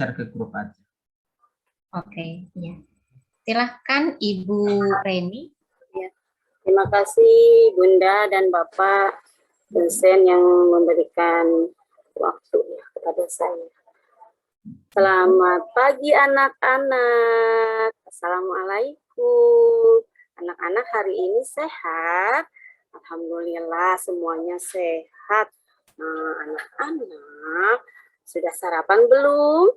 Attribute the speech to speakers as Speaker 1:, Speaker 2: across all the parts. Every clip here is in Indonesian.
Speaker 1: share ke grup aja.
Speaker 2: Oke, ya. Silahkan Ibu Reni.
Speaker 3: Ya. Terima kasih Bunda dan Bapak dosen yang memberikan waktu kepada saya. Selamat pagi anak-anak. Assalamualaikum. Anak-anak hari ini sehat? Alhamdulillah semuanya sehat. Nah, anak-anak sudah sarapan belum?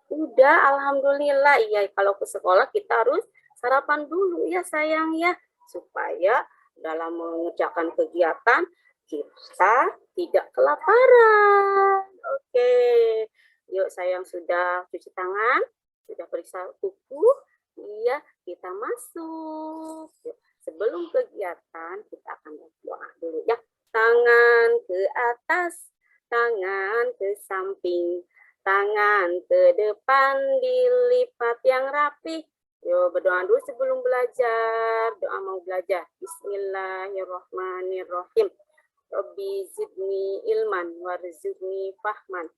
Speaker 3: Udah, alhamdulillah. Iya, kalau ke sekolah kita harus sarapan dulu ya sayang ya, supaya dalam mengerjakan kegiatan kita tidak kelaparan. Oke, yuk sayang, sudah cuci tangan, sudah periksa kuku. Iya, kita masuk. Yuk, sebelum kegiatan kita akan berdoa dulu ya. Tangan ke atas, tangan ke samping, tangan ke depan dilipat yang rapi. Yuk berdoa dulu sebelum belajar. Doa mau belajar. Bismillahirrahmanirrahim. Rabbi zidni ilman warzuqni fahman.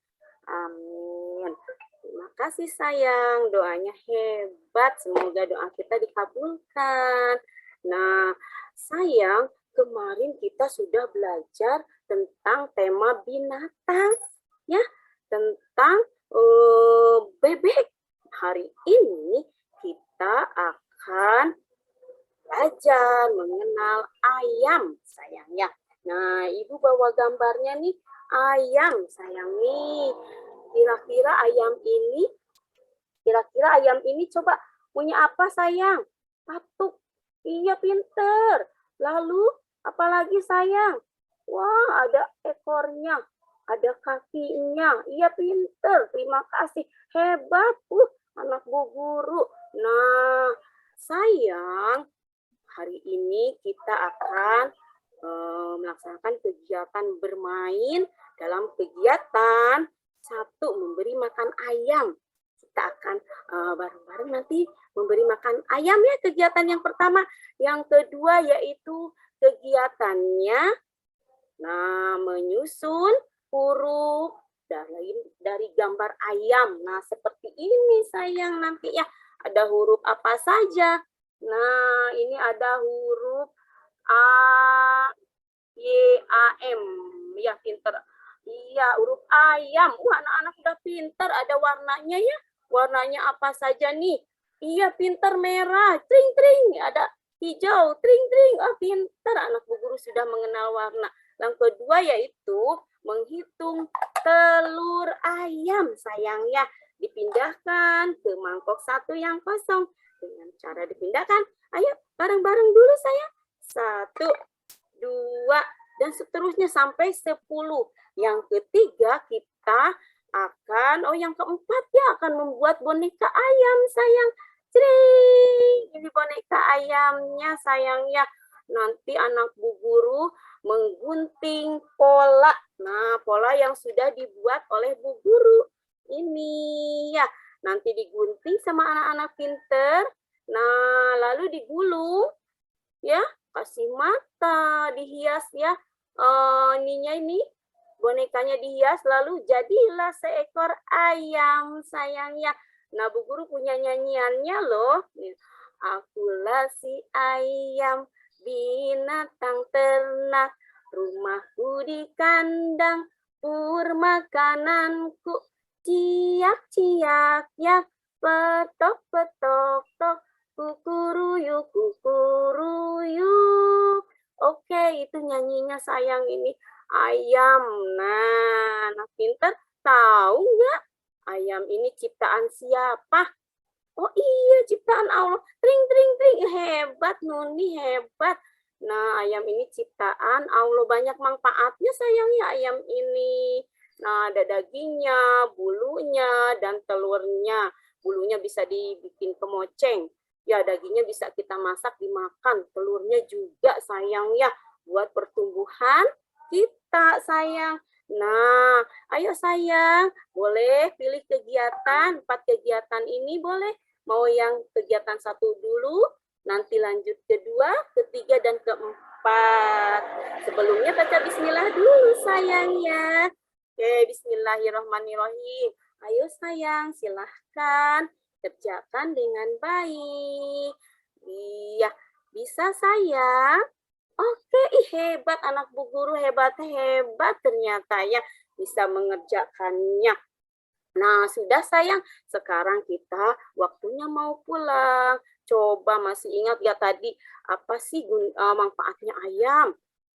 Speaker 3: Amin. Terima kasih sayang. Doanya hebat. Semoga doa kita dikabulkan. Nah, sayang, kemarin kita sudah belajar tentang tema binatang. Ya, tentang bebek. Hari ini kita akan belajar mengenal ayam sayangnya. Nah, Ibu bawa gambarnya nih, ayam sayang nih. Kira-kira ayam ini coba punya apa sayang? Patuk. Iya, pinter. Lalu apalagi sayang? Wah, ada ekornya. Ada kakinya. Iya, pinter. Terima kasih. Hebat. Anak Bu Guru. Nah, sayang, hari ini kita akan melaksanakan kegiatan bermain dalam kegiatan 1 memberi makan ayam. Kita akan bareng-bareng nanti memberi makan ayam ya, kegiatan yang pertama. Yang kedua yaitu kegiatannya menyusun huruf dari gambar ayam. Nah, seperti ini sayang nanti ya. Ada huruf apa saja? Nah, ini ada huruf A, Y, A, M. Ya, pinter. Iya, huruf ayam. Anak-anak sudah pinter. Ada warnanya ya. Warnanya apa saja nih? Iya, pinter, merah. Tring, tring. Ada hijau. Tring, tring. Pinter. Anak Bu Guru sudah mengenal warna. Yang kedua yaitu menghitung telur ayam sayang ya. Dipindahkan ke mangkok 1 yang kosong. Dengan cara dipindahkan, ayo bareng-bareng dulu sayang. 1, 2, dan seterusnya sampai 10. Yang ketiga kita akan, yang keempat ya, akan membuat boneka ayam sayang. Cring, ini boneka ayamnya sayang ya. Nanti anak Bu Guru menggunting pola. Nah, pola yang sudah dibuat oleh Bu Guru. Ini ya, nanti digunting sama anak-anak pinter. Nah, lalu digulung. Ya, kasih mata, dihias ya. Ini bonekanya dihias, lalu jadilah seekor ayam sayang ya. Nah, Bu Guru punya nyanyiannya loh. Akulah si ayam, binatang ternak, rumahku di kandang, pur makananku, ciak ciak yak, petok petok tok, kukuruyuk kukuruyuk. Oke, itu nyanyinya sayang, ini ayam. Nah, anak pinter tahu nggak ayam ini ciptaan siapa? Oh iya, ciptaan Allah. Tring, tring, tring. Hebat, Nuni, hebat. Nah, ayam ini ciptaan Allah. Banyak manfaatnya sayangnya ayam ini. Nah, ada dagingnya, bulunya, dan telurnya. Bulunya bisa dibikin kemoceng. Ya, dagingnya bisa kita masak, dimakan. Telurnya juga sayang ya. Buat pertumbuhan kita sayang. Nah, ayo sayang. Boleh pilih kegiatan. 4 kegiatan ini boleh. Mau yang kegiatan 1 dulu, nanti lanjut kedua, ketiga, dan keempat. Sebelumnya baca bismillah dulu sayang ya. Oke, bismillahirrahmanirrahim. Ayo sayang, silahkan kerjakan dengan baik. Iya, bisa sayang. Oke, hebat anak Bu Guru, hebat ternyata ya bisa mengerjakannya. Nah, sudah sayang, sekarang kita waktunya mau pulang. Coba masih ingat ya tadi apa sih manfaatnya ayam?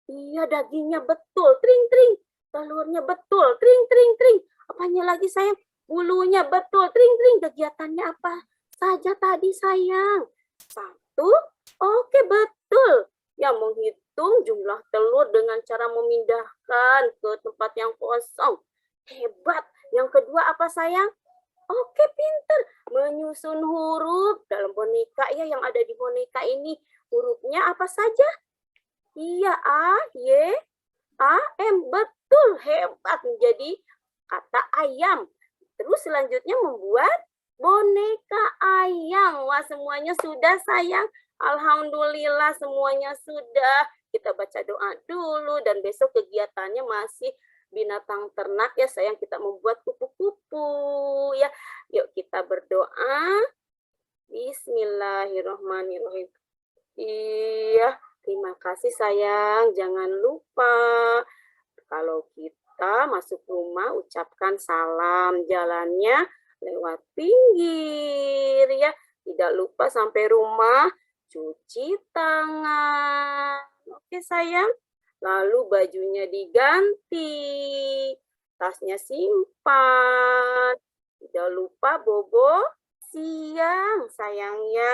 Speaker 3: Iya, dagingnya betul, tring tring. Telurnya betul, tring tring tring. Apanya lagi sayang? Bulunya betul, tring tring. Kegiatannya apa saja tadi sayang? Satu, oke betul. Ya, menghitung jumlah telur dengan cara memindahkan ke tempat yang kosong. Hebat. Yang kedua apa sayang? Oke, pinter. Menyusun huruf dalam boneka ya yang ada di boneka ini. Hurufnya apa saja? Iya, A, Y, A, M. Betul, hebat menjadi kata ayam. Terus selanjutnya membuat boneka ayam. Wah, semuanya sudah sayang. Alhamdulillah semuanya sudah. Kita baca doa dulu dan besok kegiatannya masih binatang ternak ya sayang, kita membuat kupu-kupu ya. Yuk kita berdoa. Bismillahirrahmanirrahim. Iya, terima kasih sayang. Jangan lupa kalau kita masuk rumah ucapkan salam, jalannya lewat pinggir ya. Tidak lupa sampai rumah cuci tangan. Oke sayang. Lalu bajunya diganti, tasnya simpan. Tidak lupa bobo siang sayangnya.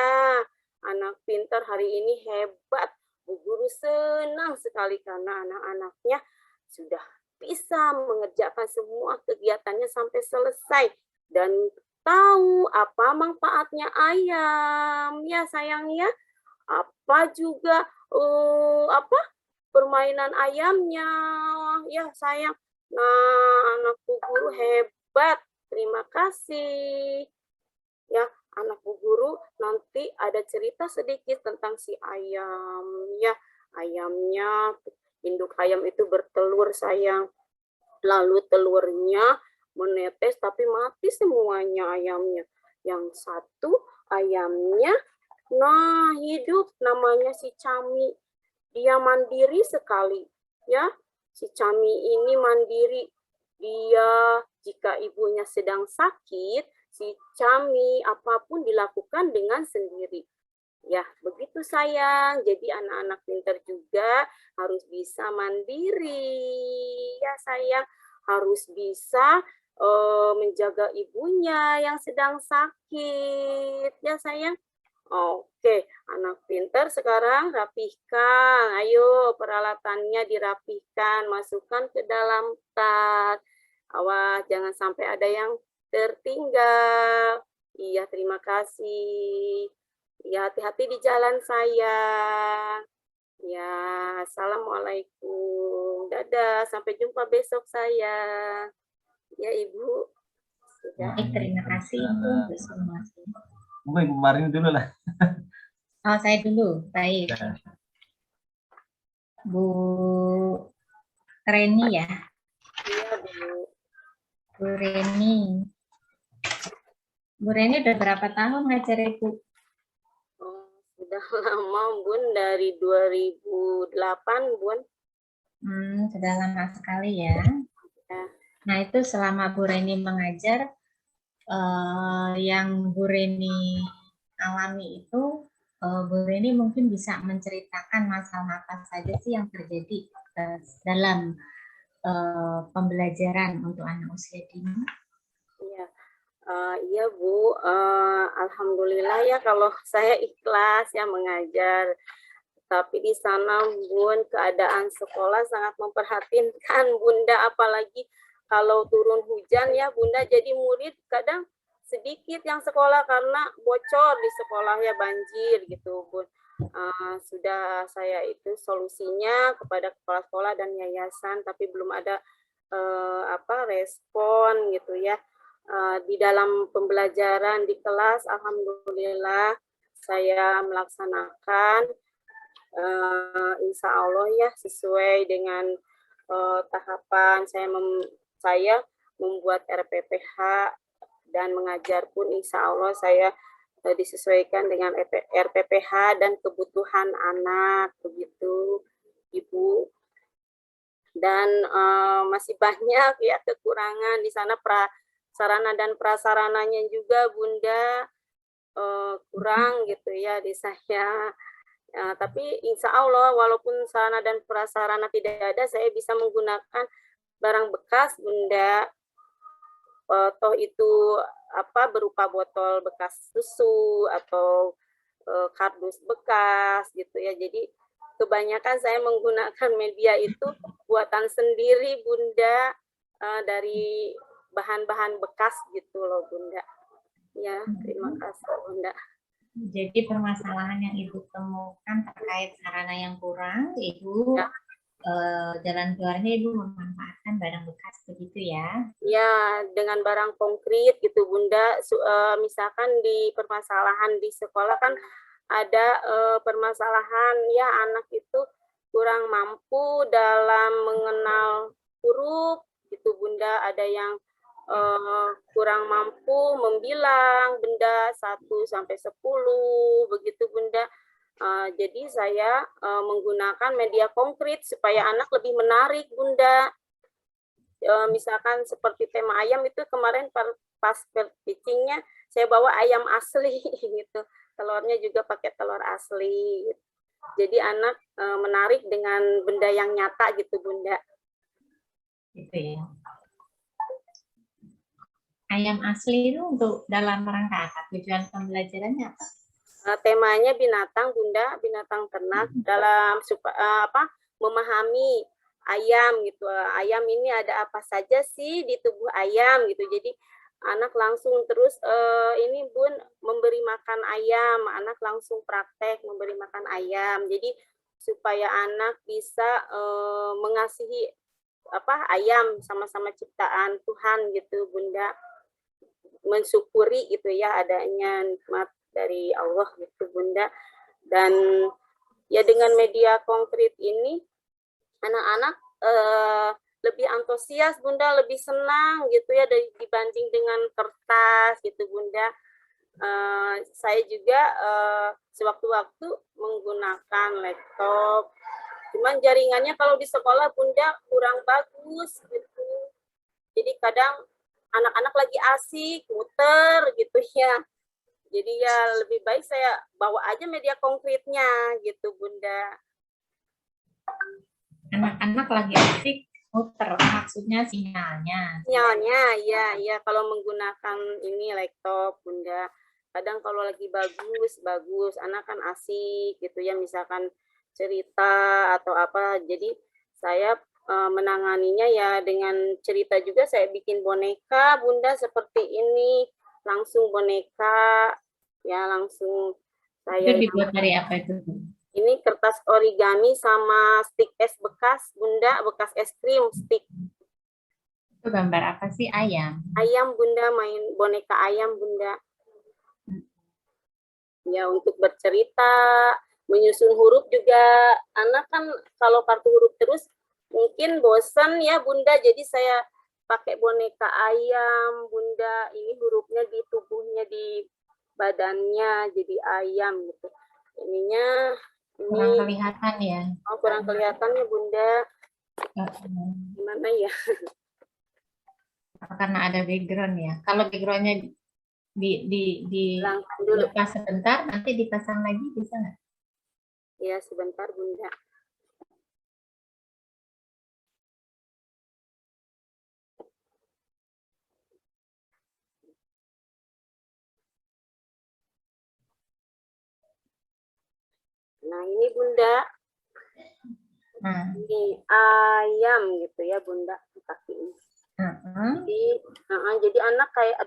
Speaker 3: Anak pintar hari ini hebat. Bu Guru senang sekali karena anak-anaknya sudah bisa mengerjakan semua kegiatannya sampai selesai. Dan tahu apa manfaatnya ayam ya sayangnya. Apa juga permainan ayamnya ya sayang. Nah, anak Bu Guru hebat. Terima kasih. Ya, anak Bu Guru nanti ada cerita sedikit tentang si ayam ya. Ayamnya, induk ayam itu bertelur sayang. Lalu telurnya menetes tapi mati semuanya ayamnya. Yang satu ayamnya nah hidup, namanya si Cami. Dia mandiri sekali ya. Si Cami ini mandiri. Dia jika ibunya sedang sakit, si Cami apapun dilakukan dengan sendiri. Ya, begitu sayang. Jadi anak-anak pintar juga harus bisa mandiri. Ya sayang, harus bisa menjaga ibunya yang sedang sakit. Ya sayang. Oke, anak pintar sekarang rapihkan. Ayo, peralatannya dirapihkan, masukkan ke dalam tas. Awas, jangan sampai ada yang tertinggal. Iya, terima kasih. Ya, hati-hati di jalan sayang. Ya, assalamualaikum. Dadah, sampai jumpa besok sayang. Ya, Ibu. Sudah.
Speaker 2: Baik, terima kasih Ibu semua.
Speaker 1: Mungkin Ibu Marini dulu lah.
Speaker 2: Oh, saya dulu. Baik. Bu Reni ya.
Speaker 3: Iya, Bu.
Speaker 2: Bu Reni. Bu Reni udah berapa tahun ngajar Ibu?
Speaker 3: Oh, sudah lama, Bun. Dari 2008, Bun.
Speaker 2: Sudah lama sekali ya.
Speaker 3: Ya.
Speaker 2: Nah, itu selama Bu Reni mengajar, yang Bu Reni alami itu, Bu Reni mungkin bisa menceritakan masalah apa saja sih yang terjadi dalam pembelajaran untuk anak usia dini?
Speaker 3: Iya, iya Bu. Alhamdulillah ya kalau saya ikhlas ya mengajar. Tapi di sana Bun, keadaan sekolah sangat memperhatinkan Bunda, apalagi kalau turun hujan ya Bunda, jadi murid kadang sedikit yang sekolah karena bocor di sekolah ya, banjir gitu Bun. Sudah saya itu solusinya kepada kepala sekolah dan yayasan, tapi belum ada respon gitu ya. Di dalam pembelajaran di kelas, alhamdulillah saya melaksanakan insya Allah ya sesuai dengan tahapan saya membuat RPPH dan mengajar pun insya Allah saya disesuaikan dengan RPPH dan kebutuhan anak begitu Ibu. Dan masih banyak ya kekurangan di sana, sarana dan prasarananya juga Bunda kurang gitu ya di saya. Tapi insya Allah walaupun sarana dan prasarana tidak ada, saya bisa menggunakan barang bekas Bunda. Toh itu apa berupa botol bekas susu atau kardus bekas gitu ya. Jadi kebanyakan saya menggunakan media itu buatan sendiri Bunda, dari bahan-bahan bekas gitu loh Bunda. Ya, terima kasih Bunda.
Speaker 2: Jadi permasalahan yang Ibu temukan terkait sarana yang kurang, Ibu
Speaker 3: Ya.
Speaker 2: Jalan keluarnya Ibu memanfaatkan barang bekas begitu ya?
Speaker 3: Ya, dengan barang konkret gitu Bunda. Misalkan di permasalahan di sekolah kan ada permasalahan ya anak itu kurang mampu dalam mengenal huruf gitu Bunda. Ada yang kurang mampu membilang benda 1 sampai 10 begitu Bunda. Jadi saya menggunakan media konkret supaya anak lebih menarik Bunda. Misalkan seperti tema ayam itu kemarin pas pitchingnya saya bawa ayam asli gitu, telurnya juga pakai telur asli. Jadi anak menarik dengan benda yang nyata gitu Bunda.
Speaker 2: Gitu ya. Ayam asli itu untuk dalam rangka apa? Tujuan pembelajarannya apa?
Speaker 3: Temanya binatang Bunda, binatang ternak dalam memahami ayam gitu. Ayam ini ada apa saja sih di tubuh ayam gitu. Jadi anak langsung terus ini Bun memberi makan ayam, anak langsung praktek memberi makan ayam. Jadi supaya anak bisa mengasihi ayam sama-sama ciptaan Tuhan gitu Bunda. Mensyukuri gitu ya adanya nikmat dari Allah gitu Bunda. Dan ya dengan media konkret ini anak-anak lebih antusias Bunda, lebih senang gitu ya dibanding dengan kertas gitu Bunda. Saya juga sewaktu-waktu menggunakan laptop, cuman jaringannya kalau di sekolah Bunda kurang bagus gitu. Jadi kadang anak-anak lagi asik muter gitu ya. Jadi ya lebih baik saya bawa aja media konkretnya gitu Bunda.
Speaker 2: Anak-anak lagi asik muter, maksudnya sinyalnya.
Speaker 3: Sinyalnya ya kalau menggunakan ini laptop Bunda. Kadang kalau lagi bagus, anak kan asik gitu ya, misalkan cerita atau apa. Jadi saya menanganinya ya dengan cerita juga, saya bikin boneka Bunda seperti ini, langsung boneka ya langsung saya.
Speaker 2: Itu dibuat dari apa itu?
Speaker 3: Ini kertas origami sama stick es bekas Bunda, bekas es krim stick.
Speaker 2: Itu gambar apa sih? Ayam?
Speaker 3: Ayam Bunda, main boneka ayam Bunda. Ya untuk bercerita, menyusun huruf juga. Anak kan kalau kartu huruf terus mungkin bosan ya Bunda, jadi saya pakai boneka ayam Bunda. Ini hurufnya di tubuhnya, di badannya jadi ayam gitu. Ininya ini
Speaker 2: kurang kelihatan ya.
Speaker 3: Oh, kurang kelihatan ya Bunda. Gimana ya?
Speaker 2: Karena ada background ya. Kalau backgroundnya dilepas sebentar, nanti dipasang lagi bisa nggak?
Speaker 3: Ya sebentar Bunda. Nah ini Bunda, ini ayam gitu ya Bunda kaki ini. Jadi anak kayak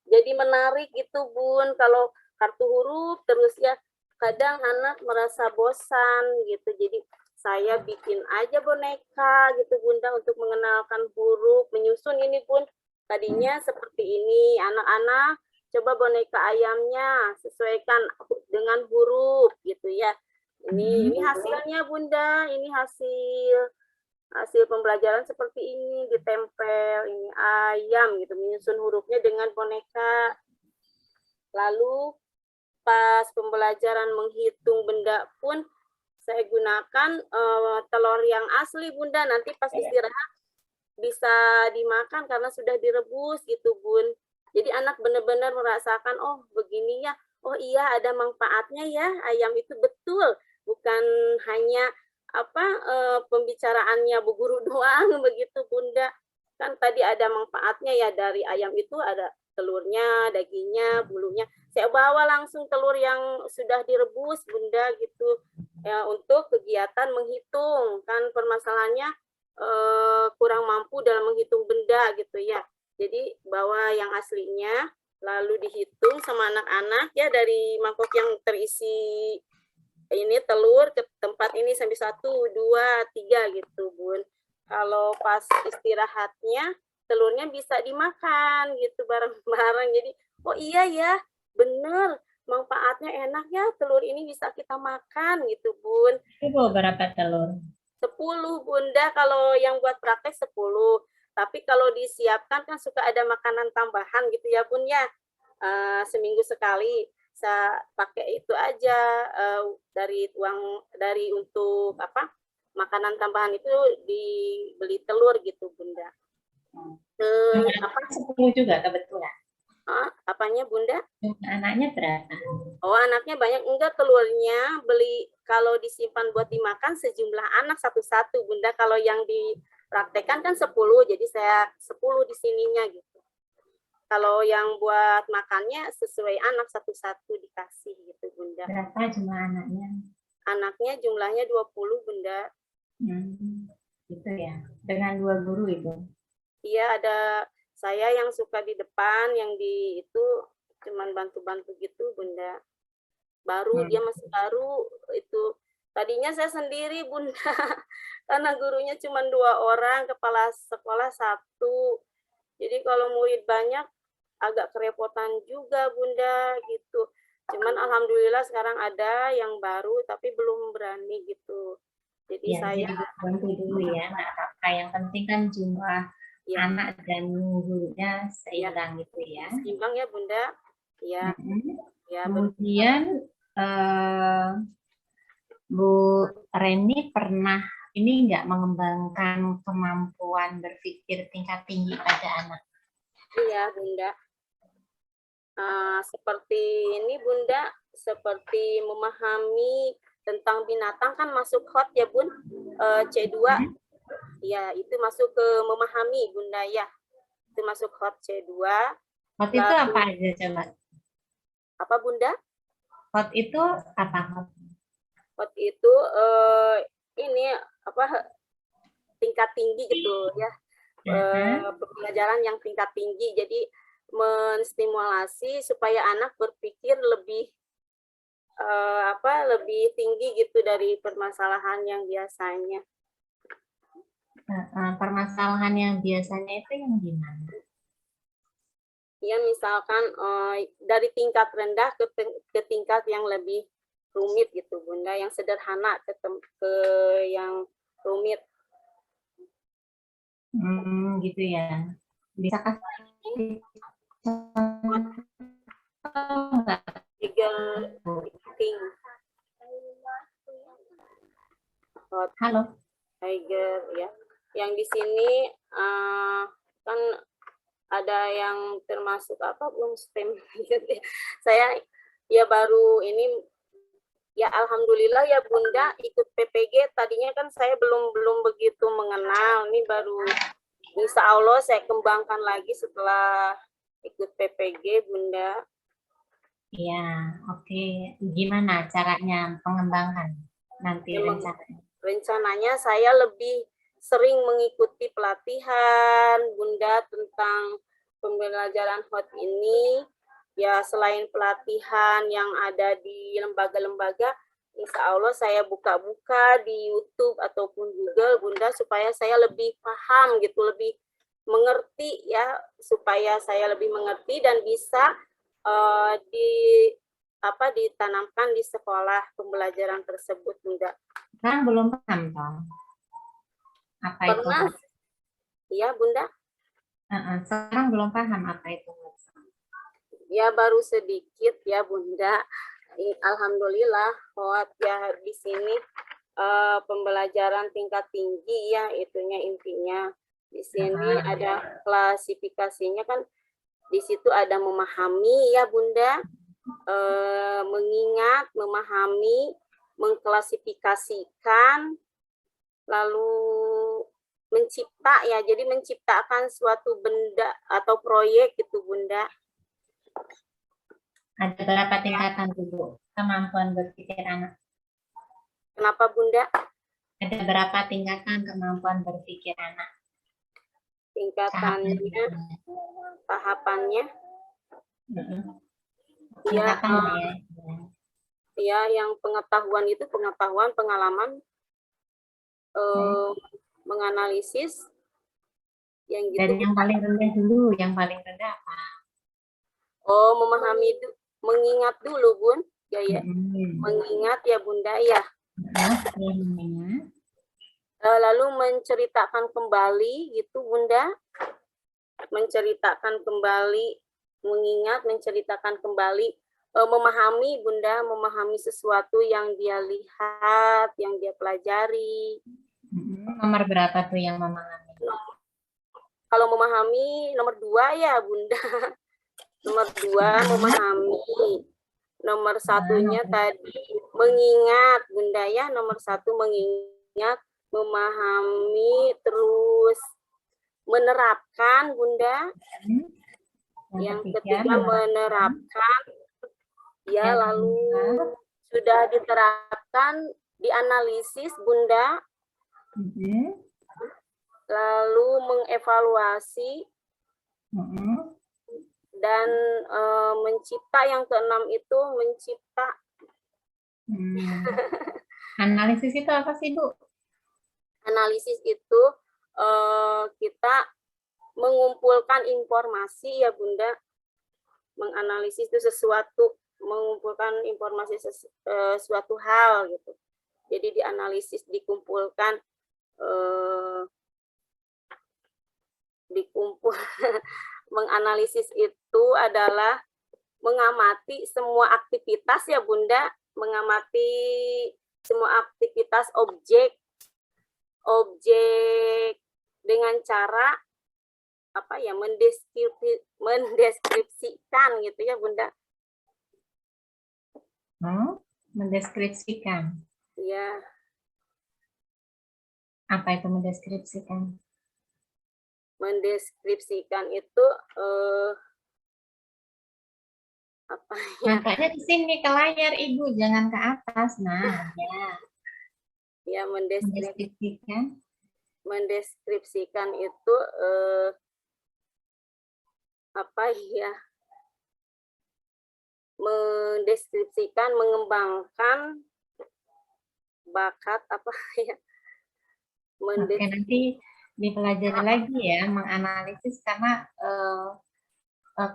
Speaker 3: jadi menarik gitu Bun. Kalau kartu huruf terus ya kadang anak merasa bosan gitu. Jadi saya bikin aja boneka gitu Bunda untuk mengenalkan huruf, menyusun ini Bun. Tadinya seperti ini, anak-anak coba boneka ayamnya sesuaikan dengan huruf gitu ya. Ini hasilnya Bunda, ini hasil hasil pembelajaran seperti ini, ditempel, ini ayam gitu, menyusun hurufnya dengan boneka. Lalu pas pembelajaran menghitung benda pun saya gunakan telur yang asli Bunda, nanti pas istirahat bisa dimakan karena sudah direbus gitu Bun. Jadi anak benar-benar merasakan, oh begini ya, oh iya ada manfaatnya ya, ayam itu betul, bukan hanya pembicaraannya Bu Guru doang begitu Bunda. Kan tadi ada manfaatnya ya, dari ayam itu ada telurnya, dagingnya, bulunya. Saya bawa langsung telur yang sudah direbus Bunda gitu ya, untuk kegiatan menghitung. Kan permasalahannya kurang mampu dalam menghitung benda gitu ya. Jadi bawa yang aslinya, lalu dihitung sama anak-anak ya, dari mangkok yang terisi ini telur ke tempat ini sampai 1, 2, 3 gitu Bun. Kalau pas istirahatnya telurnya bisa dimakan gitu bareng-bareng. Jadi oh iya ya, bener, manfaatnya enak ya, telur ini bisa kita makan gitu Bun.
Speaker 2: Ibu berapa telur?
Speaker 3: 10 Bunda, kalau yang buat praktek 10. Tapi kalau disiapkan kan suka ada makanan tambahan gitu ya Bun ya. Seminggu sekali saya pakai itu aja, dari uang dari untuk makanan tambahan itu dibeli telur gitu Bunda.
Speaker 2: Apa 10 juga kebetulan.
Speaker 3: Apanya Bunda?
Speaker 2: Anaknya berapa?
Speaker 3: Oh, anaknya banyak. Enggak, telurnya beli kalau disimpan buat dimakan sejumlah anak satu-satu Bunda. Kalau yang dipraktekkan kan 10, jadi saya 10 di sininya gitu. Kalau yang buat makannya sesuai anak satu-satu dikasih gitu Bunda.
Speaker 2: Berapa jumlah anaknya?
Speaker 3: Anaknya jumlahnya 20 Bunda.
Speaker 2: Gitu ya. Dengan 2 guru itu.
Speaker 3: Iya, ada saya yang suka di depan, yang di itu cuman bantu-bantu gitu Bunda. Baru dia masih baru itu. Tadinya saya sendiri Bunda. Karena gurunya cuma 2 orang, kepala sekolah 1. Jadi kalau murid banyak agak kerepotan juga Bunda gitu. Cuman alhamdulillah sekarang ada yang baru tapi belum berani gitu. Jadi
Speaker 2: ya,
Speaker 3: saya
Speaker 2: bantu dulu ya, nggak apa-apa. Yang penting kan jumlah anak dan gurunya seimbang gitu ya.
Speaker 3: Seimbang ya Bunda. Ya. Ya.
Speaker 2: Kemudian Bu Reni pernah ini nggak mengembangkan kemampuan berpikir tingkat tinggi pada anak?
Speaker 3: Iya Bunda. Seperti ini Bunda, seperti memahami tentang binatang kan masuk hot ya Bun, C2. Ya, itu masuk ke memahami Bunda ya. Itu masuk hot C2.
Speaker 2: Hot itu apa aja coba?
Speaker 3: Apa Bunda?
Speaker 2: Hot itu apa?
Speaker 3: Hot itu ini tingkat tinggi gitu ya. Pembelajaran yang tingkat tinggi. Jadi menstimulasi supaya anak berpikir lebih lebih tinggi gitu dari permasalahan yang biasanya.
Speaker 2: Permasalahan yang biasanya itu yang gimana?
Speaker 3: Ya misalkan dari tingkat rendah ke tingkat yang lebih rumit gitu Bunda, yang sederhana ke yang rumit.
Speaker 2: Gitu ya. Bisa kasih Halo.
Speaker 3: Tiger ya. Yang di sini kan ada yang termasuk apapun STEM. Saya ya baru ini ya alhamdulillah ya Bunda ikut PPG. Tadinya kan saya belum begitu mengenal. Ini baru insya Allah saya kembangkan lagi setelah ikut PPG Bunda.
Speaker 2: Iya, oke. Gimana caranya pengembangan nanti rencananya?
Speaker 3: Rencananya saya lebih sering mengikuti pelatihan Bunda tentang pembelajaran HOT ini. Ya selain pelatihan yang ada di lembaga-lembaga, insya Allah saya buka-buka di YouTube ataupun Google Bunda supaya saya lebih paham gitu, lebih mengerti ya, supaya saya lebih mengerti dan bisa ditanamkan di sekolah pembelajaran tersebut Bunda.
Speaker 2: Sekarang belum paham toh? Apa itu?
Speaker 3: Pernah? Ya, Bunda.
Speaker 2: Sekarang belum paham apa itu WhatsApp.
Speaker 3: Ya, baru sedikit ya, Bunda. Alhamdulillah, ya di sini pembelajaran tingkat tinggi ya, itunya intinya. Di sini ada klasifikasinya kan, di situ ada memahami ya, Bunda. Mengingat, memahami, mengklasifikasikan, lalu mencipta ya, jadi menciptakan suatu benda atau proyek gitu, Bunda.
Speaker 2: Ada berapa tingkatan tuh, Bu? Kemampuan berpikir anak.
Speaker 3: Kenapa, Bunda?
Speaker 2: Ada berapa tingkatan kemampuan berpikir anak?
Speaker 3: Tingkatannya, tahapannya. Ya,
Speaker 2: Tingkatan
Speaker 3: ya, yang pengetahuan itu pengetahuan, pengalaman, menganalisis, yang gitu.
Speaker 2: Dan yang paling rendah dulu, yang paling rendah apa?
Speaker 3: Oh, memahami, mengingat dulu, Bun. Ya, mengingat ya, Bunda ya. Lalu menceritakan kembali gitu, Bunda. Menceritakan kembali, mengingat, menceritakan kembali, memahami, Bunda, memahami sesuatu yang dia lihat, yang dia pelajari.
Speaker 2: Nomor berapa tuh yang memahami?
Speaker 3: Kalau memahami nomor 2 ya, Bunda. Nomor 2 memahami. Nomor 1-nya tadi mengingat, Bunda ya. Nomor 1 mengingat, memahami, terus menerapkan, Bunda. Yang ketiga menerapkan. Ya, lalu sudah diterapkan, dianalisis, Bunda. Lalu mengevaluasi. Dan mencipta, yang ke-6 itu mencipta.
Speaker 2: Analisis itu apa sih, Bu?
Speaker 3: Analisis itu kita mengumpulkan informasi ya, Bunda. Menganalisis itu sesuatu, mengumpulkan informasi suatu hal gitu. Jadi dianalisis, dikumpulkan, menganalisis itu adalah mengamati semua aktivitas ya, Bunda, mengamati semua aktivitas objek dengan cara apa ya, mendeskripsikan gitu ya, Bunda.
Speaker 2: Mendeskripsikan.
Speaker 3: Ya.
Speaker 2: Apa itu mendeskripsikan?
Speaker 3: Mendeskripsikan itu apa ya?
Speaker 2: Nampaknya di sini ke layar, Ibu, jangan ke atas. Nah, ya.
Speaker 3: Ya,
Speaker 2: mendeskripsikan.
Speaker 3: Mendeskripsikan itu apa ya? Mendeskripsikan, mengembangkan bakat apa ya?
Speaker 2: Oke, nanti dipelajari lagi ya, menganalisis, karena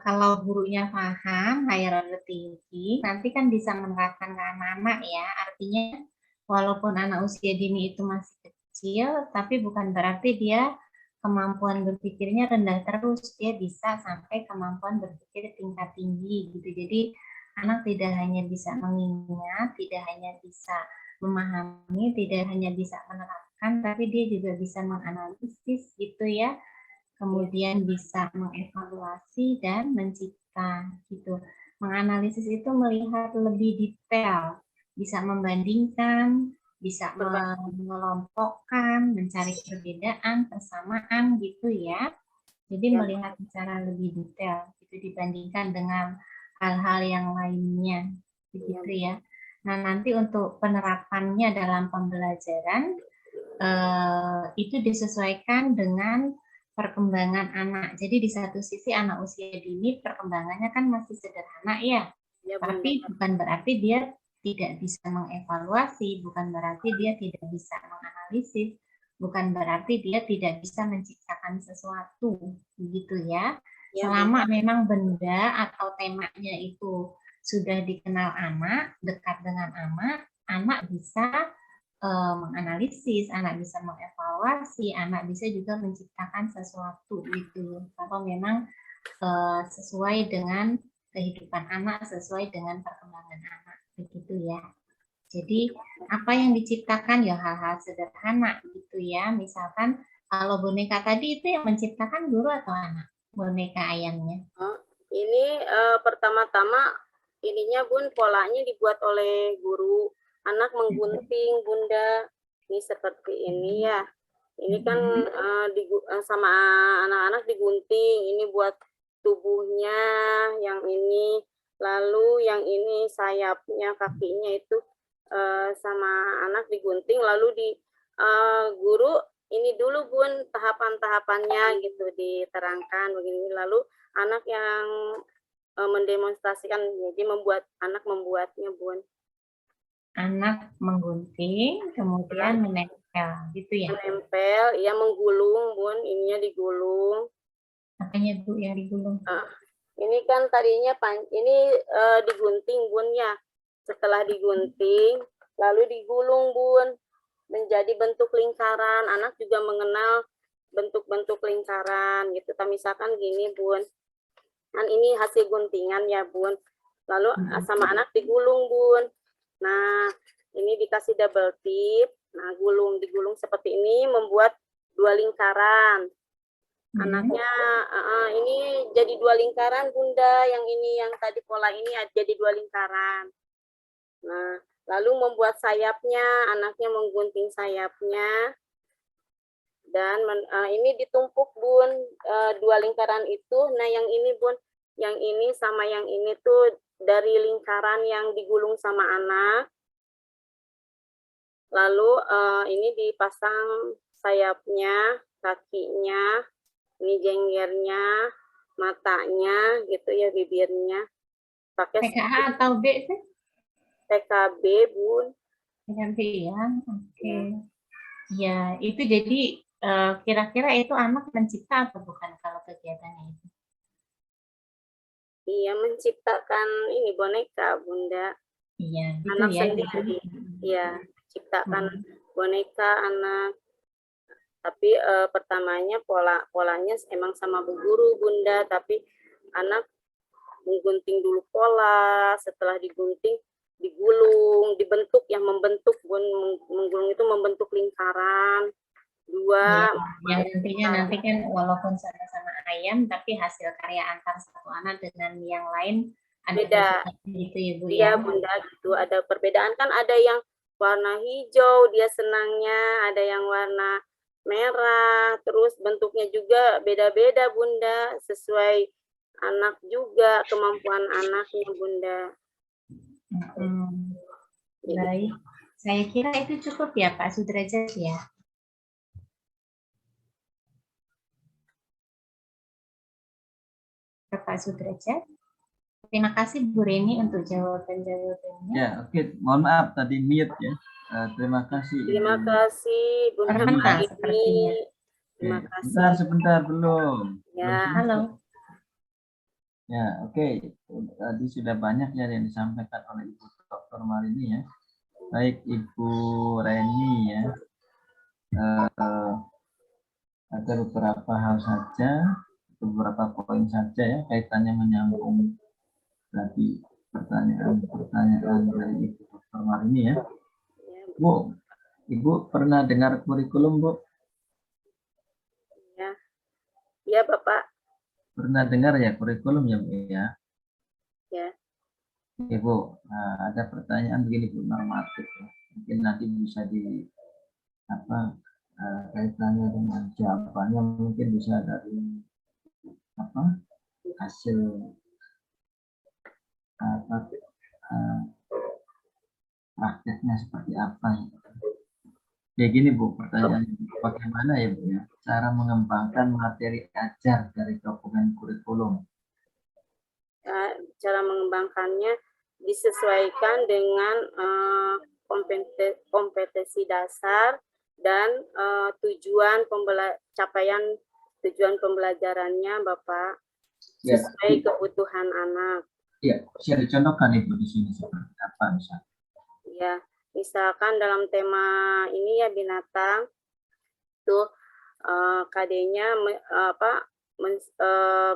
Speaker 2: kalau gurunya paham, higher order thinking, nanti kan bisa menerapkan ke anak-anak ya. Artinya walaupun anak usia dini itu masih kecil, tapi bukan berarti dia kemampuan berpikirnya rendah terus. Dia bisa sampai kemampuan berpikir tingkat tinggi gitu. Jadi anak tidak hanya bisa mengingat, tidak hanya bisa memahami, tidak hanya bisa menerapkan, tapi dia juga bisa menganalisis gitu ya. Kemudian bisa mengevaluasi dan mencipta gitu. Menganalisis itu melihat lebih detail, bisa membandingkan, bisa mengelompokkan, mencari perbedaan, persamaan gitu ya. Jadi melihat secara lebih detail itu dibandingkan dengan hal-hal yang lainnya begitu ya. Nah, nanti untuk penerapannya dalam pembelajaran itu disesuaikan dengan perkembangan anak. Jadi di satu sisi anak usia dini perkembangannya kan masih sederhana ya. Tapi bukan berarti dia tidak bisa mengevaluasi, bukan berarti dia tidak bisa menganalisis, bukan berarti dia tidak bisa menciptakan sesuatu, begitu ya. Selama memang benda atau temanya itu sudah dikenal anak, dekat dengan anak bisa menganalisis, anak bisa mengevaluasi, anak bisa juga menciptakan sesuatu gitu. Kalau memang sesuai dengan kehidupan anak, sesuai dengan perkembangan anak, begitu ya. Jadi apa yang diciptakan ya hal-hal sederhana gitu ya. Misalkan kalau boneka tadi itu yang menciptakan guru atau anak? Boneka ayamnya.
Speaker 3: Ini pertama-tama ininya Bun, polanya dibuat oleh guru. Anak menggunting Bunda. Ini seperti ini ya. Ini kan sama anak-anak digunting. Ini buat tubuhnya, yang ini. Lalu yang ini sayapnya, kakinya itu sama anak digunting. Lalu di guru ini dulu Bun, tahapan-tahapannya gitu diterangkan begini. Lalu anak yang mendemonstrasikan, jadi anak membuatnya Bun.
Speaker 2: Anak menggunting, kemudian menempel, gitu ya?
Speaker 3: Menempel, ya menggulung Bun, ininya digulung.
Speaker 2: Apanya Bu yang digulung?
Speaker 3: Ini kan tadinya ini digunting Bun ya. Setelah digunting, lalu digulung Bun, menjadi bentuk lingkaran. Anak juga mengenal bentuk-bentuk lingkaran gitu. Misalkan gini Bun, kan ini hasil guntingan ya Bun. Lalu sama anak digulung Bun. Nah, ini dikasih double tip. Nah, digulung seperti ini membuat dua lingkaran. Anaknya ini jadi dua lingkaran Bunda. Yang ini yang tadi pola ini jadi dua lingkaran. Nah, lalu membuat sayapnya, anaknya menggunting sayapnya. Dan ini ditumpuk Bun, dua lingkaran itu. Nah, yang ini Bun, yang ini sama yang ini tuh dari lingkaran yang digulung sama anak. Lalu ini dipasang sayapnya, kakinya, ini jenggernya, matanya gitu ya, bibirnya. Pakai
Speaker 2: PKA atau B sih?
Speaker 3: TKB Bun.
Speaker 2: TKB ya, oke. Ya, itu jadi kira-kira itu anak mencipta atau bukan kalau kegiatannya itu?
Speaker 3: Iya, menciptakan ini boneka Bunda.
Speaker 2: Iya, gitu
Speaker 3: anak
Speaker 2: ya.
Speaker 3: sendiri. Iya, ciptakan boneka anak. Tapi pertamanya polanya emang sama bu guru Bunda, tapi anak menggunting dulu pola, setelah digunting digulung, dibentuk, yang membentuk Bun, menggulung itu membentuk lingkaran dua.
Speaker 2: Ya, yang nantinya nanti kan walaupun sama-sama ayam, tapi hasil karya antar satu anak dengan yang lain ada
Speaker 3: beda
Speaker 2: gitu ya Bu ya.
Speaker 3: Iya Bunda, gitu ada perbedaan kan, ada yang warna hijau dia senangnya, ada yang warna merah, terus bentuknya juga beda-beda Bunda, sesuai anak juga, kemampuan anaknya Bunda.
Speaker 2: Baik, saya kira itu cukup ya Pak Sudrajat ya. Pak Sudrajat. Terima kasih Bu Reni untuk jawaban-jawabannya.
Speaker 1: Ya, oke. Mohon maaf tadi mute ya. Terima kasih.
Speaker 3: Terima kasih Bu Reni. Terima kasih.
Speaker 1: Sebentar belum.
Speaker 3: Ya,
Speaker 2: halo.
Speaker 1: Ya, oke. Tadi sudah banyak ya yang disampaikan oleh Ibu Dr. Marini ya. Baik Ibu Reni ya. Ada beberapa hal saja, beberapa poin saja ya kaitannya menyambung tadi pertanyaan dari Ibu Dr. Marini ya. Bu, Ibu pernah dengar kurikulum Bu?
Speaker 3: Ya, ya Bapak.
Speaker 1: Pernah dengar ya kurikulum ya Bu ya?
Speaker 3: Ya.
Speaker 1: Ibu, ada pertanyaan begini Bu, normatif ya. Mungkin nanti bisa di kaitannya dengan jawabannya mungkin bisa dari hasil prakteknya seperti apa ya gini Bu, pertanyaannya bagaimana ya Bu ya cara mengembangkan materi ajar dari dokumen kurikulum?
Speaker 3: Cara mengembangkannya disesuaikan dengan kompetensi dasar dan capaian tujuan pembelajarannya Bapak, sesuai kebutuhan anak.
Speaker 1: Iya, bisa dicontohkan Ibu di sini seperti apa misalnya?
Speaker 3: Ya, misalkan dalam tema ini ya binatang, tuh KD-nya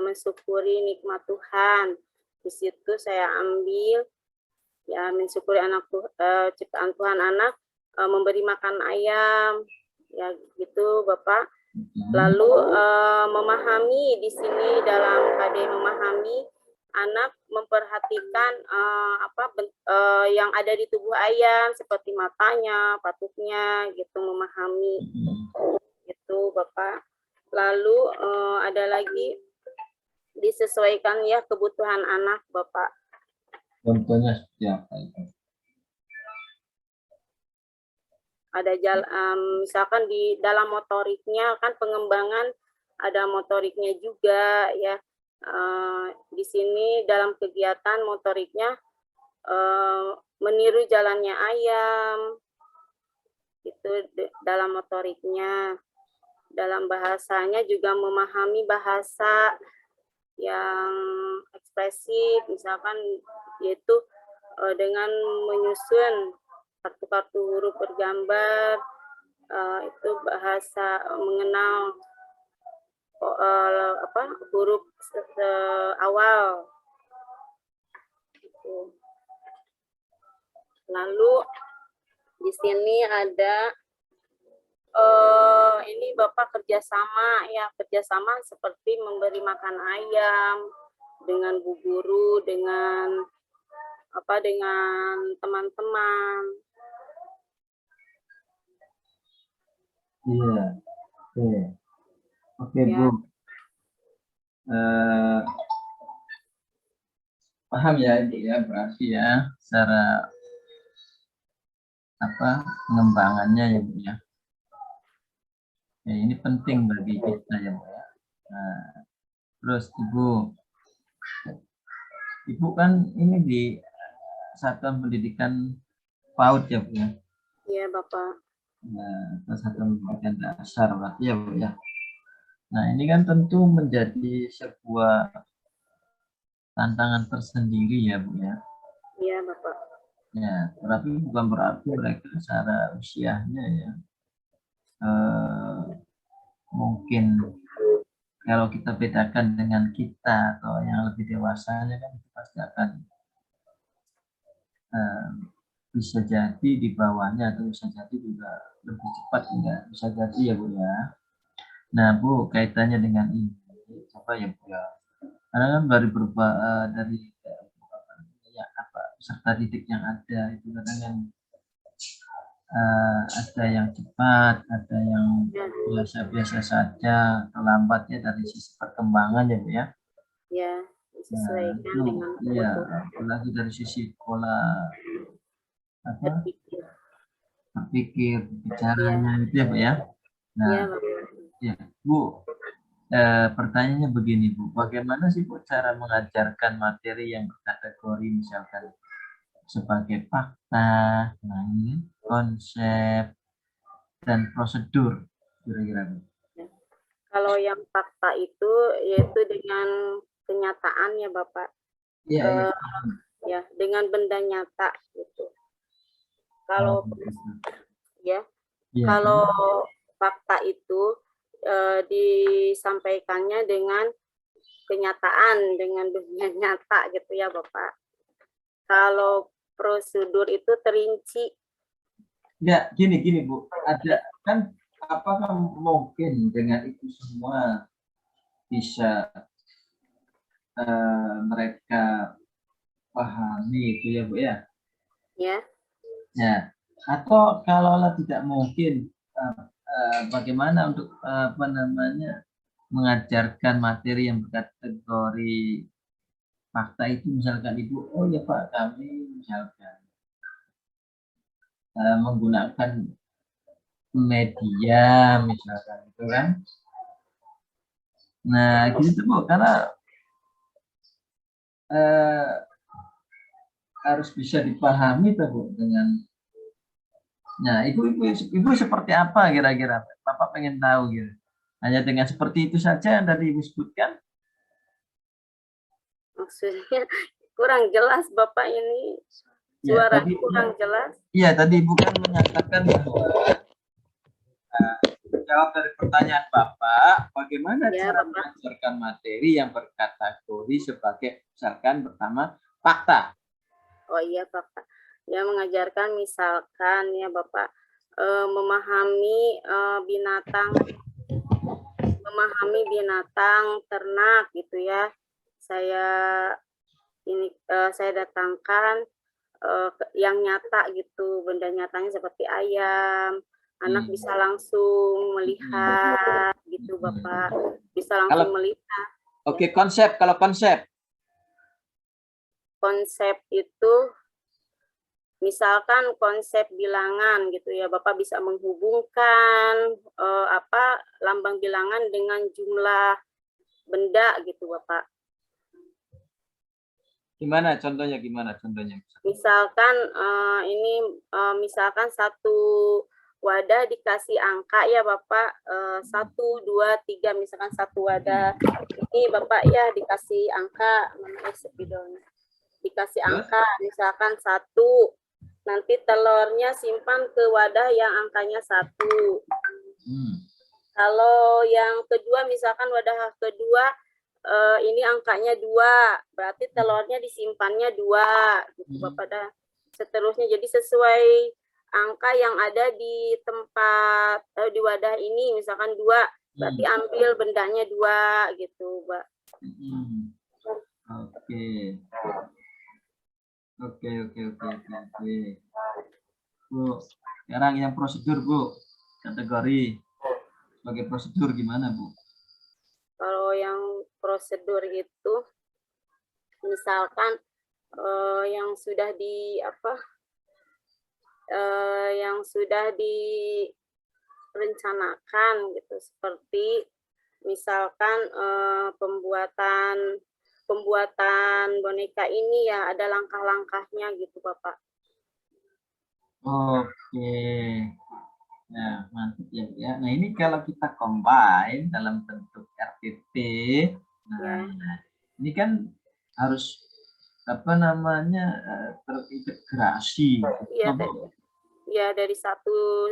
Speaker 3: mensyukuri nikmat Tuhan. Di situ saya ambil ya mensyukuri ciptaan Tuhan anak, memberi makan ayam, ya gitu Bapak. Lalu memahami di sini dalam KD memahami, anak memperhatikan yang ada di tubuh ayam seperti matanya, patuknya, gitu memahami, gitu Bapak. Lalu ada lagi disesuaikan ya kebutuhan anak Bapak.
Speaker 1: Contohnya seperti apa itu?
Speaker 3: Ada misalkan di dalam motoriknya kan pengembangan ada motoriknya juga ya. Di sini dalam kegiatan motoriknya meniru jalannya ayam, itu dalam motoriknya. Dalam bahasanya juga memahami bahasa yang ekspresif, misalkan yaitu dengan menyusun kartu-kartu huruf bergambar, itu bahasa mengenal huruf awal. Lalu di sini ada ini Bapak kerjasama ya, kerjasama seperti memberi makan ayam dengan bu guru, dengan teman-teman.
Speaker 1: Iya, oke
Speaker 3: Ya.
Speaker 1: Bu. Paham ya Ibu ya, berarti ya secara pengembangannya ya Bu ya. Ya, ini penting bagi kita ya Bu ya. Nah, terus Ibu kan ini di Satuan Pendidikan PAUD ya Bu ya.
Speaker 3: Iya Bapak.
Speaker 1: Nah, Satuan Pendidikan Dasar berarti ya Bu ya. Nah, ini kan tentu menjadi sebuah tantangan tersendiri ya Bu ya.
Speaker 3: Iya Bapak.
Speaker 1: Ya, tapi bukan berarti mereka secara usianya ya mungkin kalau kita bedakan dengan kita atau yang lebih dewasanya kan itu pasti akan bisa jadi di bawahnya atau bisa jadi juga lebih cepat enggak bisa jadi ya Bu ya. Nah Bu, kaitannya dengan ini coba ya Bu ya, karena kan dari peserta didik yang ada itu kadang ada yang cepat, ada yang biasa-biasa saja, terlambatnya dari sisi perkembangan ya Bu ya.
Speaker 3: Ya, disesuaikan dengan
Speaker 1: apalagi dari sisi pola berpikir, bicaranya itu ya Bu ya. Nah, ya Bu, pertanyaannya begini Bu, bagaimana sih Bu cara mengajarkan materi yang berkategori misalkan sebagai fakta, konsep, dan prosedur kira-kira Bu?
Speaker 3: Kalau yang fakta itu yaitu dengan kenyataan ya Bapak.
Speaker 1: Iya.
Speaker 3: Ya, dengan benda nyata gitu. Kalau kalau fakta itu disampaikannya dengan kenyataan, dengan benda nyata gitu ya Bapak. Kalau prosedur itu terinci.
Speaker 1: Ya, gini Bu, ada kan apakah mungkin dengan itu semua bisa mereka pahami itu ya Bu ya?
Speaker 3: Ya.
Speaker 1: Ya, atau kalau tidak mungkin bagaimana untuk mengajarkan materi yang berkategori fakta itu misalkan Ibu, oh ya Pak kami misalkan menggunakan media misalkan itu kan. Nah gitu Bu, karena harus bisa dipahami tuh Bu dengan. Nah ibu seperti apa kira-kira? Bapak pengen tahu gitu. Hanya dengan seperti itu saja yang tadi Ibu sebutkan?
Speaker 3: Maksudnya kurang jelas Bapak ini.
Speaker 1: Ya,
Speaker 3: Suara
Speaker 1: tadi
Speaker 3: kurang jelas.
Speaker 1: iya tadi Ibu kan menyatakan bahwa jawab dari pertanyaan Bapak, bagaimana
Speaker 3: Ya,
Speaker 1: cara
Speaker 3: Bapak.
Speaker 1: mengajarkan materi yang berkategori sebagai misalkan pertama fakta.
Speaker 3: Oh iya, Bapak. Ya, mengajarkan misalkan ya, Bapak, memahami binatang ternak gitu ya. Saya datangkan yang nyata gitu, benda nyatanya seperti ayam. Anak bisa langsung melihat gitu, Bapak. Bisa langsung melihat.
Speaker 1: Oke, konsep. Kalau konsep
Speaker 3: itu misalkan konsep bilangan gitu ya, Bapak bisa menghubungkan lambang bilangan dengan jumlah benda gitu, Bapak.
Speaker 1: gimana contohnya?
Speaker 3: Misalkan misalkan satu wadah dikasih angka ya, Bapak, 1, 2, 3, misalkan satu wadah ini Bapak ya dikasih angka, dikasih angka misalkan 1, nanti telurnya simpan ke wadah yang angkanya 1. Kalau yang kedua, misalkan wadah kedua ini angkanya 2, berarti telurnya disimpannya 2 gitu, Bapak dah. Seterusnya, jadi sesuai angka yang ada di tempat di wadah ini, misalkan 2, berarti ambil bendanya 2 gitu, Pak.
Speaker 1: Oke. Bu, sekarang yang prosedur, Bu. Kategori sebagai prosedur gimana, Bu?
Speaker 3: Kalau yang prosedur itu misalkan yang sudah direncanakan gitu, seperti misalkan pembuatan boneka ini ya ada langkah-langkahnya gitu, Bapak.
Speaker 1: Oke. Nah, mantap ya. Nah, ini kalau kita combine dalam bentuk RPP, nah ini kan harus terintegrasi.
Speaker 3: Iya, dari satu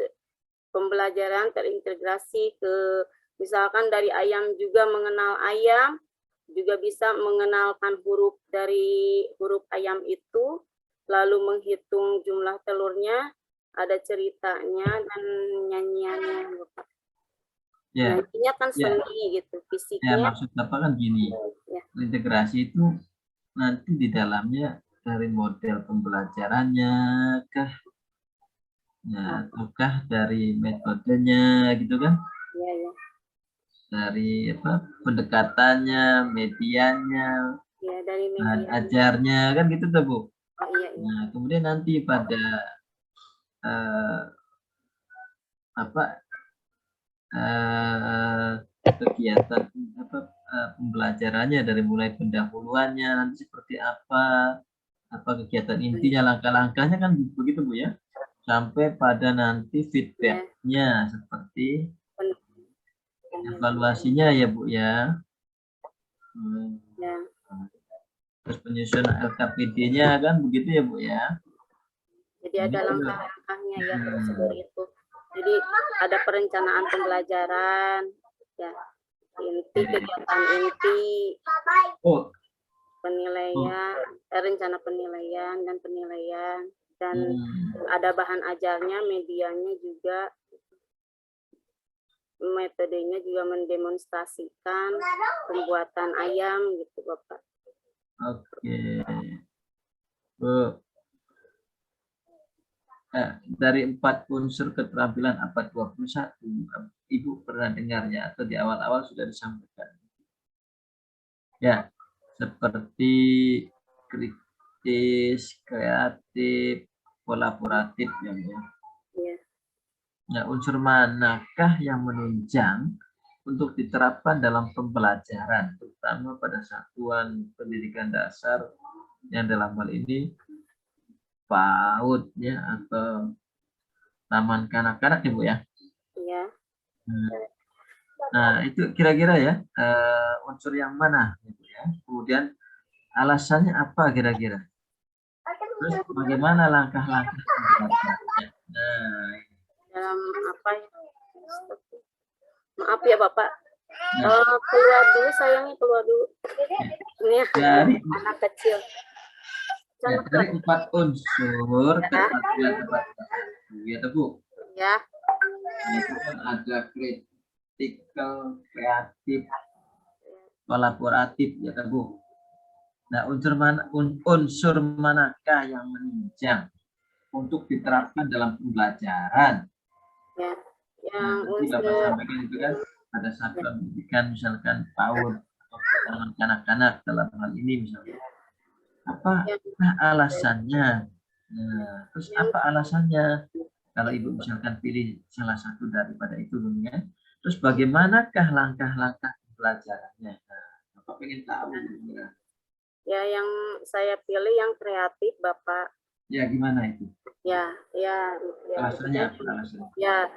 Speaker 3: pembelajaran terintegrasi ke misalkan dari ayam juga mengenal ayam, juga bisa mengenalkan huruf dari huruf ayam itu, lalu menghitung jumlah telurnya, ada ceritanya dan nyanyiannya, Bapak. Nyanyinya kan seni gitu, fisiknya.
Speaker 1: Ya, maksud Bapak kan gini, integrasi itu nanti di dalamnya dari model pembelajarannya kah? Nah, ataukah dari metodenya gitu kan?
Speaker 3: Iya.
Speaker 1: Dari pendekatannya, medianya,
Speaker 3: dari
Speaker 1: bahan ajarnya kan gitu tuh, Bu.
Speaker 3: Iya.
Speaker 1: Nah, kemudian nanti pada kegiatan pembelajarannya dari mulai pendahuluannya nanti seperti apa kegiatan intinya, langkah-langkahnya kan begitu, Bu ya, sampai pada nanti feedbacknya seperti evaluasinya ya, Bu ya. Terus penyusunan LKPD-nya kan begitu ya, Bu ya.
Speaker 3: Jadi ada langkah-langkahnya ya, prosedur itu. Jadi ada perencanaan pembelajaran, ya, kegiatan inti, penilaian, rencana penilaian dan penilaian, dan ada bahan ajarnya, medianya juga, metodenya juga mendemonstrasikan pembuatan ayam gitu, Bapak.
Speaker 1: Oke, Bu. Dari 4 unsur keterampilan abad 21, Ibu pernah dengarnya atau di awal-awal sudah disampaikan? Ya, seperti kritis, kreatif, kolaboratif ya. Nah, unsur manakah yang menunjang untuk diterapkan dalam pembelajaran, terutama pada satuan pendidikan dasar yang dalam hal ini PAUD ya, atau taman kanak-kanak ya, Bu ya?
Speaker 3: Iya.
Speaker 1: Nah, itu kira-kira ya unsur yang mana gitu ya. Kemudian alasannya apa kira-kira? Terus bagaimana langkah-langkah pembelajarannya? Nah,
Speaker 3: dalam apa ya? Maaf ya Bapak.
Speaker 1: nah,
Speaker 3: Keluar dulu sayangnya, keluar dulu. Ini ya,
Speaker 1: dari
Speaker 3: anak kecil.
Speaker 1: ya,
Speaker 3: Jangan
Speaker 1: dari 4 unsur
Speaker 3: Ya.
Speaker 1: kesatuan dapat bersatu, ya Bu.
Speaker 3: ya.
Speaker 1: Itu kan ada kritikal, kreatif, kolaboratif, ya Bu. Nah, unsur manakah yang menunjang untuk diterapkan dalam pembelajaran?
Speaker 3: Ya. Yang
Speaker 1: Nah, tadi Bapak
Speaker 3: unsur
Speaker 1: sampaikan itu kan pada saat pendidikan misalkan PAUD atau kalangan kanak-kanak dalam hal ini misalnya. Apa alasannya? Nah, terus apa alasannya? Kalau Ibu misalkan pilih salah satu daripada itu, ya. Terus bagaimanakah langkah-langkah pembelajarannya? Nah, Bapak pengen tahu.
Speaker 3: ya yang saya pilih yang kreatif Bapak.
Speaker 1: Ya, gimana itu?
Speaker 3: Ya.
Speaker 1: Alasannya apa alasannya?
Speaker 3: Ya,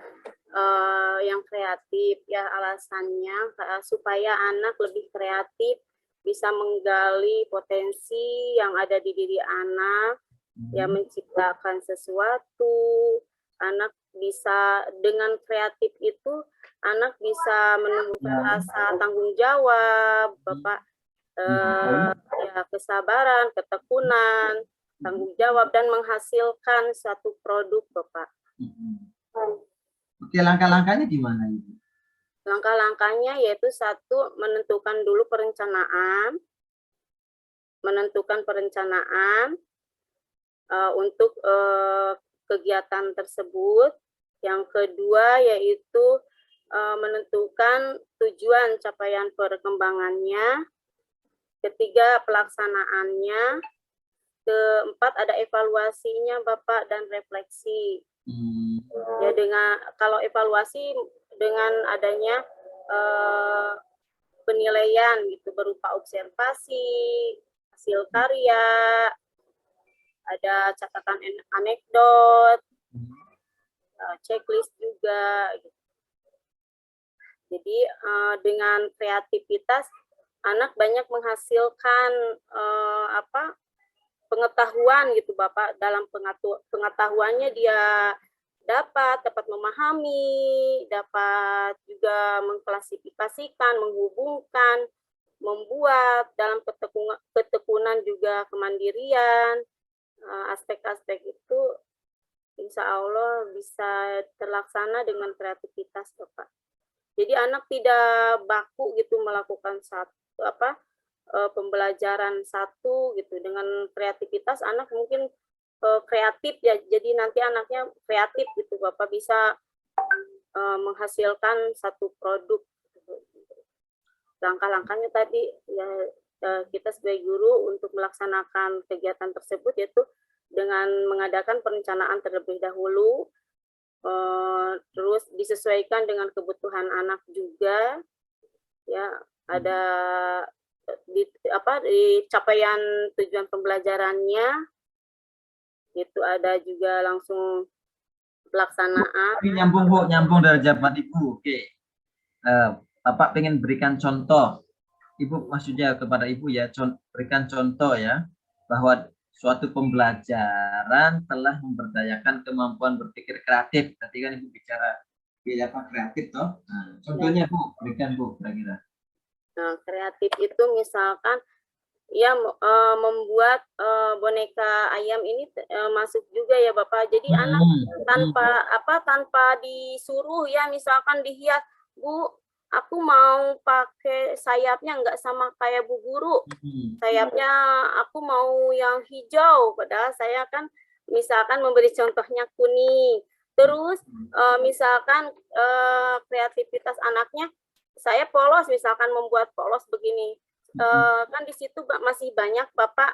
Speaker 3: yang kreatif ya alasannya supaya anak lebih kreatif, bisa menggali potensi yang ada di diri anak, ya menciptakan sesuatu. Anak bisa dengan kreatif itu anak bisa menumbuhkan rasa tanggung jawab, Bapak. Ya kesabaran, ketekunan, tanggung jawab dan menghasilkan suatu produk, Bapak.
Speaker 1: Oke, langkah-langkahnya gimana Ibu?
Speaker 3: Langkah-langkahnya yaitu satu, menentukan dulu perencanaan, untuk kegiatan tersebut. Yang kedua yaitu menentukan tujuan capaian perkembangannya. Ketiga, pelaksanaannya. Keempat, ada evaluasinya Bapak dan refleksi. Ya, kalau evaluasi dengan adanya penilaian gitu berupa observasi, hasil karya, ada catatan anekdot, checklist juga. Gitu. Jadi dengan kreativitas anak banyak menghasilkan pengetahuan gitu Bapak. Dalam pengetahuannya dia dapat memahami, dapat juga mengklasifikasikan, menghubungkan, membuat dalam ketekunan juga kemandirian. Aspek-aspek itu insya Allah bisa terlaksana dengan kreativitas Bapak. Jadi anak tidak baku gitu melakukan pembelajaran satu gitu. Dengan kreativitas anak mungkin kreatif ya, jadi nanti anaknya kreatif gitu Bapak, bisa menghasilkan satu produk. Langkah-langkahnya tadi ya, kita sebagai guru untuk melaksanakan kegiatan tersebut yaitu dengan mengadakan perencanaan terlebih dahulu, terus disesuaikan dengan kebutuhan anak juga, ya ada di capaian tujuan pembelajarannya, itu ada juga langsung pelaksanaan.
Speaker 1: Nyambung dari jawaban Ibu. Oke, Bapak pengen berikan contoh. Ibu maksudnya kepada Ibu ya, berikan contoh ya, bahwa suatu pembelajaran telah memberdayakan kemampuan berpikir kreatif. Tadi kan Ibu bicara apa kreatif toh. Nah, contohnya Bu, berikan Bu kira-kira.
Speaker 3: Nah, kreatif itu misalkan ya membuat boneka ayam ini masuk juga ya Bapak. Jadi anak tanpa disuruh ya, misalkan dihias, Bu, aku mau pakai sayapnya nggak sama kayak Bu Guru. Sayapnya aku mau yang hijau, padahal saya kan misalkan memberi contohnya kuning. Terus misalkan kreativitas anaknya, saya polos, misalkan membuat polos begini. Kan di situ masih banyak Bapak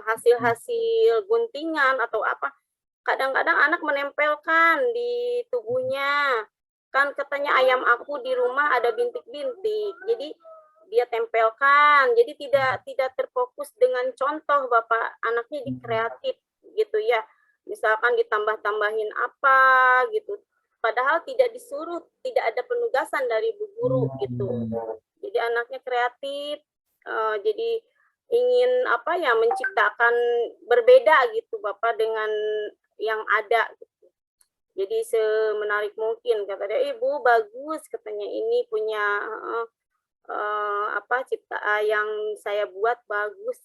Speaker 3: hasil-hasil guntingan atau apa. Kadang-kadang anak menempelkan di tubuhnya. Kan katanya ayam aku di rumah ada bintik-bintik. Jadi dia tempelkan. Jadi tidak terfokus dengan contoh Bapak. Anaknya di kreatif gitu ya. Misalkan ditambah-tambahin apa gitu. Padahal tidak disuruh, tidak ada penugasan dari Bu Guru gitu. Jadi anaknya kreatif. Jadi ingin apa ya, menciptakan berbeda gitu Bapak dengan yang ada gitu. Jadi semenarik mungkin, kata dia, Ibu bagus, katanya ini punya apa yang saya buat bagus.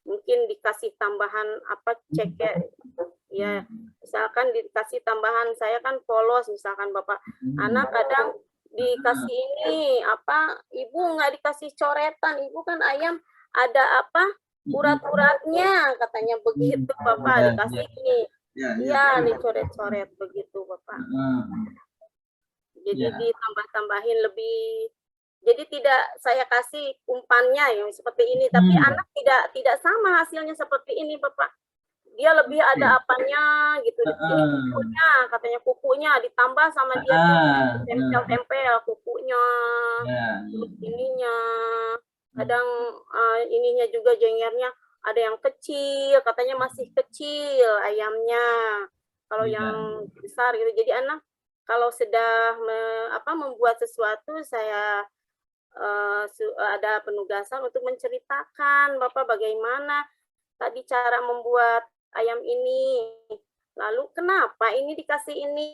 Speaker 3: Mungkin dikasih tambahan apa cek ya, misalkan dikasih tambahan, saya kan polos misalkan Bapak, anak kadang dikasih ini apa, Ibu nggak dikasih coretan, Ibu kan ayam ada apa urat-uratnya, katanya begitu Bapak, dikasih ini iya dicoret-coret begitu Bapak. Jadi ditambah-tambahin lebih, jadi tidak saya kasih umpannya yang seperti ini, tapi anak tidak sama hasilnya seperti ini Bapak. Dia lebih ada apanya gitu. Ini kukunya, katanya kukunya ditambah sama dia tuh tempel-tempel kukunya, ininya. Kadang ininya juga jengernya ada yang kecil, katanya masih kecil ayamnya. Kalau yang besar gitu. Jadi anak kalau sudah membuat sesuatu, saya ada penugasan untuk menceritakan Bapak bagaimana tadi cara membuat ayam ini, lalu kenapa ini dikasih ini,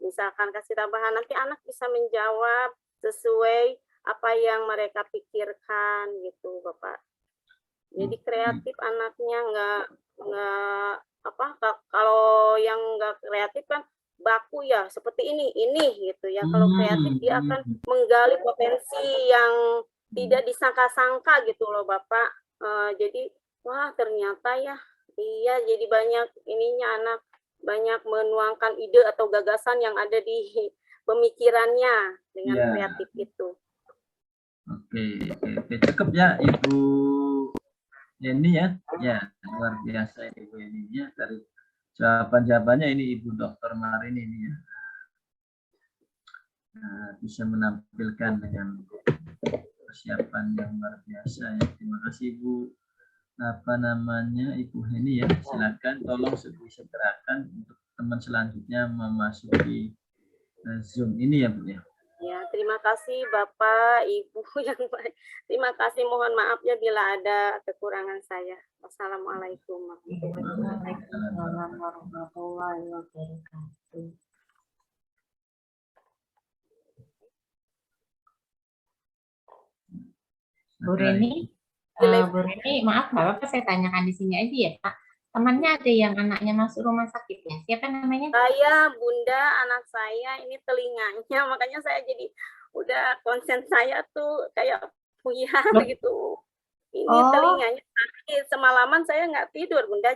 Speaker 3: misalkan kasih tambahan, nanti anak bisa menjawab sesuai apa yang mereka pikirkan gitu Bapak. Jadi kreatif anaknya, nggak apa, kalau yang nggak kreatif kan baku ya seperti ini gitu ya. Kalau kreatif dia akan menggali potensi yang tidak disangka-sangka gitu loh Bapak. Jadi wah ternyata ya, iya, jadi banyak ininya anak, banyak menuangkan ide atau gagasan yang ada di pemikirannya dengan kreatif itu.
Speaker 1: Oke, cukup ya Ibu Yeni ya. Ya, luar biasa Ibu Yeni ya, dari jawaban-jawabannya ini Ibu Dr. Marini ini ya. Nah, bisa menampilkan dengan persiapan yang luar biasa ya. Terima kasih Ibu Ibu Heni ya. Silakan tolong segerakan untuk teman selanjutnya memasuki Zoom ini ya Bu ya.
Speaker 3: Ya, terima kasih Bapak, Ibu yang baik. Terima kasih, mohon maaf ya bila ada kekurangan saya. Wassalamualaikum
Speaker 2: warahmatullahi wabarakatuh. Bu Reni, maaf nggak apa-apa saya tanyakan di sini aja ya Pak. Temannya ada yang anaknya masuk rumah sakit ya? Siapa namanya?
Speaker 3: Saya, Bunda, anak saya ini telinganya, makanya saya jadi udah konsen saya tuh kayak puyar gitu. Ini telinganya sakit, semalaman saya nggak tidur Bunda.